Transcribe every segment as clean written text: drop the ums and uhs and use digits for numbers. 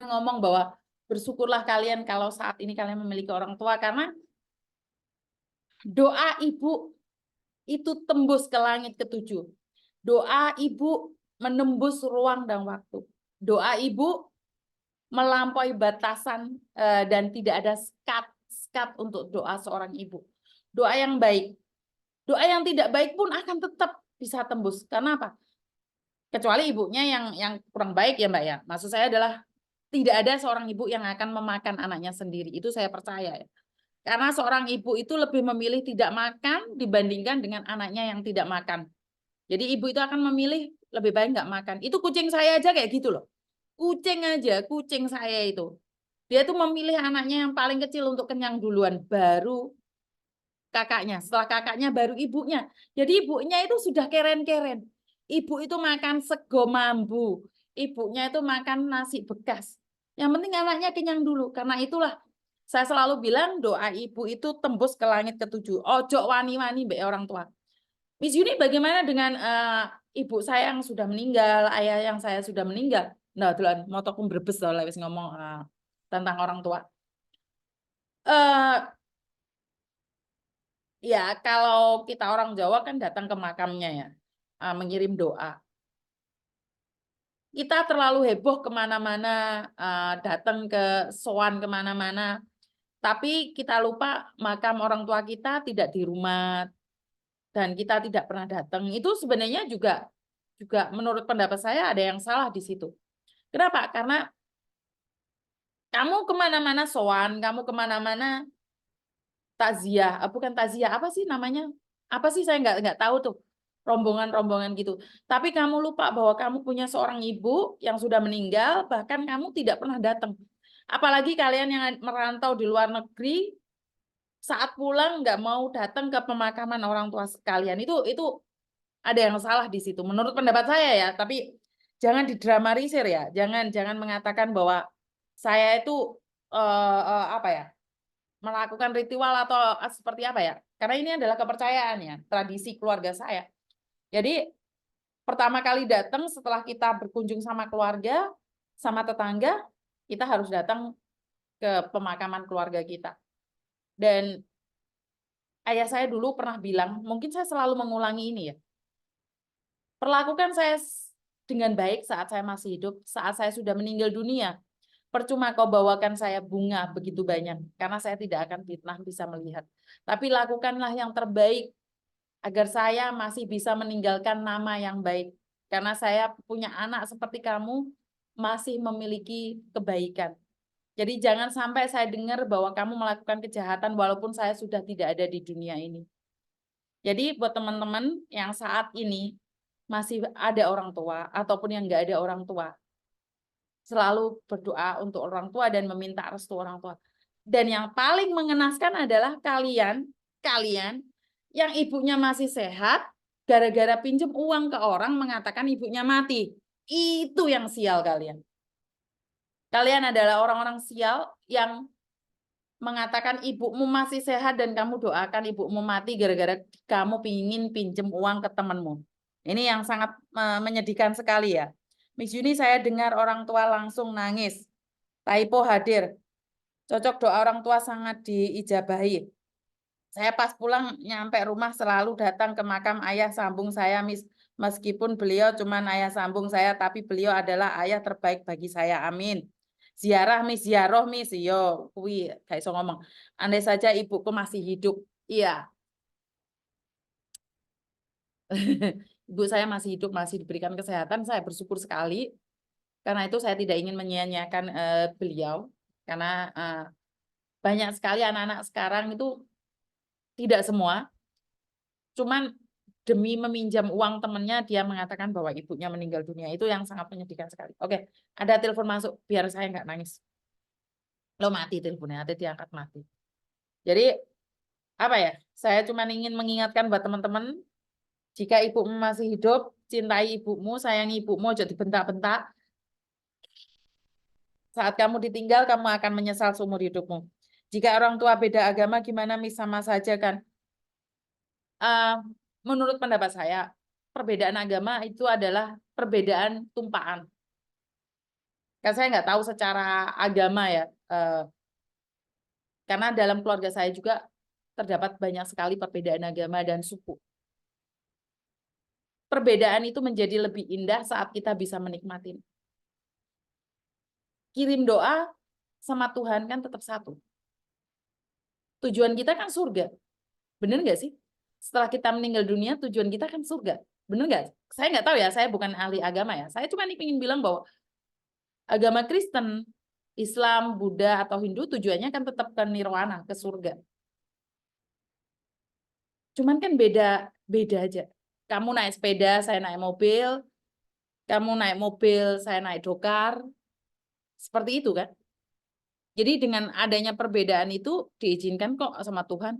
ngomong bahwa bersyukurlah kalian kalau saat ini kalian memiliki orang tua, karena doa ibu itu tembus ke langit ketujuh. Doa ibu menembus ruang dan waktu. Doa ibu melampaui batasan dan tidak ada skat untuk doa seorang ibu. Doa yang baik. Doa yang tidak baik pun akan tetap bisa tembus. Karena apa? Kecuali ibunya yang kurang baik ya Mbak ya. Maksud saya adalah tidak ada seorang ibu yang akan memakan anaknya sendiri. Itu saya percaya ya. Karena seorang ibu itu lebih memilih tidak makan dibandingkan dengan anaknya yang tidak makan. Jadi ibu itu akan memilih lebih baik nggak makan. Itu kucing saya aja kayak gitu loh. Kucing aja, kucing saya itu. Dia tuh memilih anaknya yang paling kecil untuk kenyang duluan, baru kakaknya. Setelah kakaknya baru ibunya. Jadi ibunya itu sudah keren-keren. Ibu itu makan sego mambu. Ibunya itu makan nasi bekas. Yang penting anaknya kenyang dulu. Karena itulah saya selalu bilang doa ibu itu tembus ke langit ketujuh. Ojo wani-wani mbak orang tua. Miss Yuni bagaimana dengan ibu saya yang sudah meninggal, ayah yang saya sudah meninggal? Nah, tulan motoku berbes loh lewis ngomong tentang orang tua. Eh ya, kalau kita orang Jawa kan datang ke makamnya ya, mengirim doa. Kita terlalu heboh kemana-mana, datang ke sowan kemana-mana, tapi kita lupa makam orang tua kita tidak di rumah dan kita tidak pernah datang. Itu sebenarnya juga menurut pendapat saya ada yang salah di situ. Kenapa? Karena kamu kemana-mana sowan, kamu kemana-mana takziah, bukan takziah, apa sih namanya? Apa sih saya nggak tahu tuh rombongan-rombongan gitu. Tapi kamu lupa bahwa kamu punya seorang ibu yang sudah meninggal, bahkan kamu tidak pernah datang. Apalagi kalian yang merantau di luar negeri, saat pulang nggak mau datang ke pemakaman orang tua sekalian. Itu ada yang salah di situ. Menurut pendapat saya ya, tapi jangan didramatisir ya. Jangan mengatakan bahwa saya itu apa ya? Melakukan ritual atau seperti apa ya? Karena ini adalah kepercayaan ya, tradisi keluarga saya. Jadi pertama kali datang setelah kita berkunjung sama keluarga, sama tetangga, kita harus datang ke pemakaman keluarga kita. Dan ayah saya dulu pernah bilang, mungkin saya selalu mengulangi ini ya, perlakukan saya dengan baik saat saya masih hidup, saat saya sudah meninggal dunia. Percuma kau bawakan saya bunga begitu banyak, karena saya tidak akan fitnah bisa melihat. Tapi lakukanlah yang terbaik, agar saya masih bisa meninggalkan nama yang baik. Karena saya punya anak seperti kamu, masih memiliki kebaikan. Jadi jangan sampai saya dengar bahwa kamu melakukan kejahatan walaupun saya sudah tidak ada di dunia ini. Jadi buat teman-teman yang saat ini masih ada orang tua ataupun yang nggak ada orang tua, selalu berdoa untuk orang tua dan meminta restu orang tua. Dan yang paling mengenaskan adalah kalian yang ibunya masih sehat, gara-gara pinjam uang ke orang mengatakan ibunya mati. Itu yang sial kalian. Kalian adalah orang-orang sial yang mengatakan ibumu masih sehat dan kamu doakan ibumu mati gara-gara kamu pingin pinjam uang ke temanmu. Ini yang sangat menyedihkan sekali ya. Miss Yuni, saya dengar orang tua langsung nangis. Taipo hadir. Cocok doa orang tua sangat diijabahi. Saya pas pulang nyampe rumah selalu datang ke makam ayah sambung saya, Miss. Meskipun beliau cuma ayah sambung saya, tapi beliau adalah ayah terbaik bagi saya. Amin. Ziarah Miss, ziarah Miss, yo, kuwi gak iso ngomong. Andai saja ibuku masih hidup, iya. Ibu saya masih hidup, masih diberikan kesehatan, saya bersyukur sekali. Karena itu saya tidak ingin menyia-nyiakan beliau, karena banyak sekali anak-anak sekarang itu tidak semua, cuman demi meminjam uang temennya dia mengatakan bahwa ibunya meninggal dunia. Itu yang sangat menyedihkan sekali. Oke, ada telepon masuk biar saya nggak nangis. Lo mati teleponnya, ada diangkat mati. Jadi apa ya? Saya cuma ingin mengingatkan buat teman-teman, jika ibumu masih hidup, cintai ibumu, sayangi ibumu, jangan dibentak-bentak. Saat kamu ditinggal, kamu akan menyesal seumur hidupmu. Jika orang tua beda agama, gimana Miss, sama saja kan? Menurut pendapat saya, perbedaan agama itu adalah perbedaan tumpaan. Kan saya nggak tahu secara agama ya, karena dalam keluarga saya juga terdapat banyak sekali perbedaan agama dan suku. Perbedaan itu menjadi lebih indah saat kita bisa menikmati. Kirim doa sama Tuhan kan tetap satu. Tujuan kita kan surga. Bener nggak sih? Setelah kita meninggal dunia, tujuan kita kan surga. Bener nggak? Saya nggak tahu ya, saya bukan ahli agama ya. Saya cuma ingin bilang bahwa agama Kristen, Islam, Buddha, atau Hindu tujuannya kan tetap ke nirwana, ke surga. Cuman kan beda aja. Kamu naik sepeda, saya naik mobil. Kamu naik mobil, saya naik dokar. Seperti itu kan? Jadi dengan adanya perbedaan itu diizinkan kok sama Tuhan.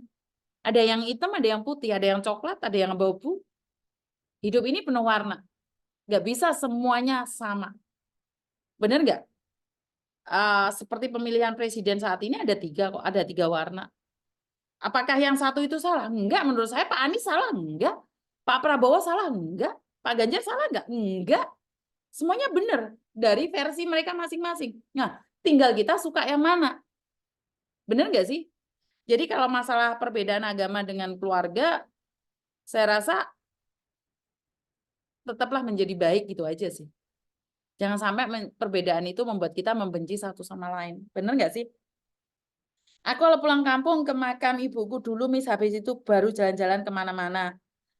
Ada yang hitam, ada yang putih, ada yang coklat, ada yang abu-abu. Hidup ini penuh warna. Nggak bisa semuanya sama. Benar nggak? Seperti pemilihan presiden saat ini ada 3 kok, ada 3 warna. Apakah yang satu itu salah? Enggak, menurut saya Pak Anies salah? Enggak. Pak Prabowo salah? Enggak. Pak Ganjar salah enggak? Enggak. Semuanya benar dari versi mereka masing-masing. Nah, tinggal kita suka yang mana. Benar nggak sih? Jadi kalau masalah perbedaan agama dengan keluarga, saya rasa tetaplah menjadi baik gitu aja sih. Jangan sampai perbedaan itu membuat kita membenci satu sama lain. Benar nggak sih? Aku kalau pulang kampung ke makam ibuku dulu, Miss, habis itu baru jalan-jalan kemana-mana.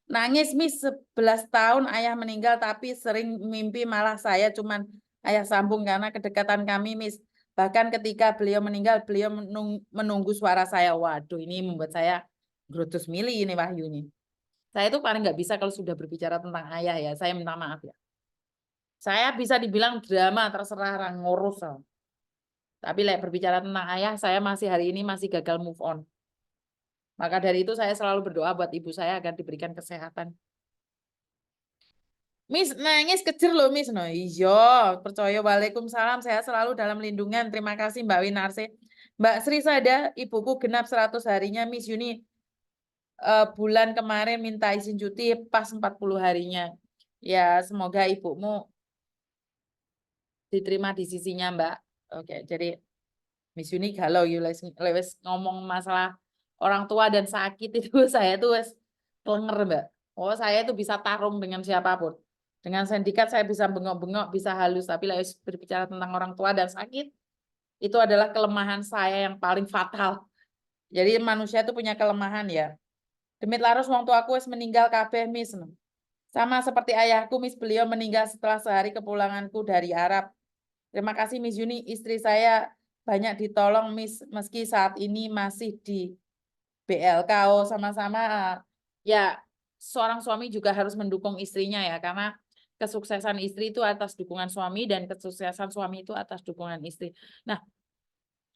Nangis, Miss, 11 tahun ayah meninggal, tapi sering mimpi malah saya cuman ayah sambung karena kedekatan kami, Miss. Bahkan ketika beliau meninggal, beliau menunggu suara saya. Waduh, ini membuat saya grutus mili ini, Wahyu ini. Saya itu paling nggak bisa kalau sudah berbicara tentang ayah ya. Saya minta maaf ya. Saya bisa dibilang drama, terserah orang ngurus. Tapi berbicara tentang ayah, saya masih hari ini masih gagal move on. Maka dari itu saya selalu berdoa buat ibu saya agar diberikan kesehatan. Miss, nangis kejer loh, Miss. No, iya, percaya. Waalaikumsalam. Saya selalu dalam lindungan. Terima kasih Mbak Winarse. Mbak Sri Sada, ibuku genap 100 harinya, Miss Yuni. Bulan kemarin minta izin cuti pas 40 harinya. Ya, semoga ibumu diterima di sisinya, Mbak. Oke, jadi Miss Yuni galau lewes ngomong masalah orang tua dan sakit itu saya tuh wes kelenger, Mbak. Oh, saya tuh bisa tarung dengan siapapun. Dengan sindikat saya bisa bengok-bengok, bisa halus, tapi lewes berbicara tentang orang tua dan sakit itu adalah kelemahan saya yang paling fatal. Jadi manusia itu punya kelemahan ya. Demit larus wong tuaku wes meninggal kabeh, Miss. Sama seperti ayahku, Miss, beliau meninggal setelah sehari kepulanganku dari Arab. Terima kasih Miss Yuni, istri saya banyak ditolong Miss, meski saat ini masih di BLKO sama-sama. Ya, seorang suami juga harus mendukung istrinya ya, karena kesuksesan istri itu atas dukungan suami dan kesuksesan suami itu atas dukungan istri. Nah,